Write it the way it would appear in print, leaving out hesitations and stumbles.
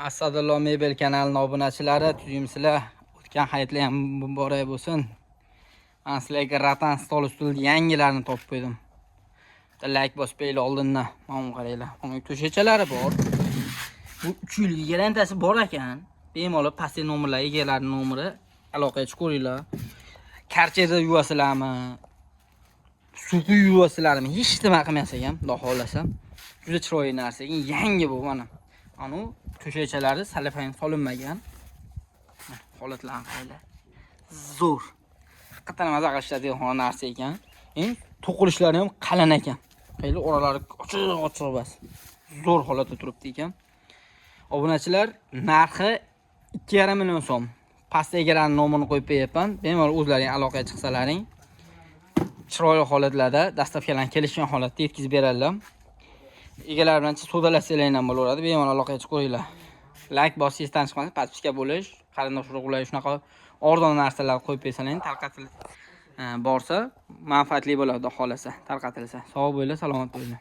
Asadullo Mebel kanalining obunachilari, tuzimsizlar. O'tgan hayitlar ham muborak bo'lsin. Men sizlarga ratan stol ustida yangilarini topib qo'ydim. Like bosib qo'yinglar oldindan. Mana qaranglar. Uning to'shachalari bor. Bu 3 yillik garantiyasi bor ekan. Bemalol pastki nomerlar egalarining nomeri aloqaga chiqaringlar. Karcheda yuvasizlarmi? Suvi yuvasizlarmi? Hech nima qilmasak ham, xudo xolasa. Juda chiroyli narsa. Yangi bu mana. Anu to'shachalari salafan solinmagan. Holatlarni qaranglar. Zo'r. Haqiqatan maza qilishadigan narsa ekan. To'qilishlari ham qalin ekan. Qaranglar, oralari ochiq bas. Zo'r holatda turibdi ekan. Obunachilar, narxi 2,5 million so'm. Pastda egalarining nomerini qo'yib qo'yapman. Bemalol o'zlaring aloqaga chiqsalaring, chiroyli holatlarda dastavkalarni kelishgan holatda yetkazib beradilar. Egalar bilan savdolashlaring ham bo'laveradi. Bemalol aloqaga chiqinglar. Like bosishdan chiqmasa, podpiska bo'lish, qarindosh urug'lar shunaqa arzon narsalar qo'yib qo'ysalaring, tarqatilib borsa, manfaatli bo'ladi, xohlasa, tarqatilsa. Sog' bo'linglar, salomat bo'linglar.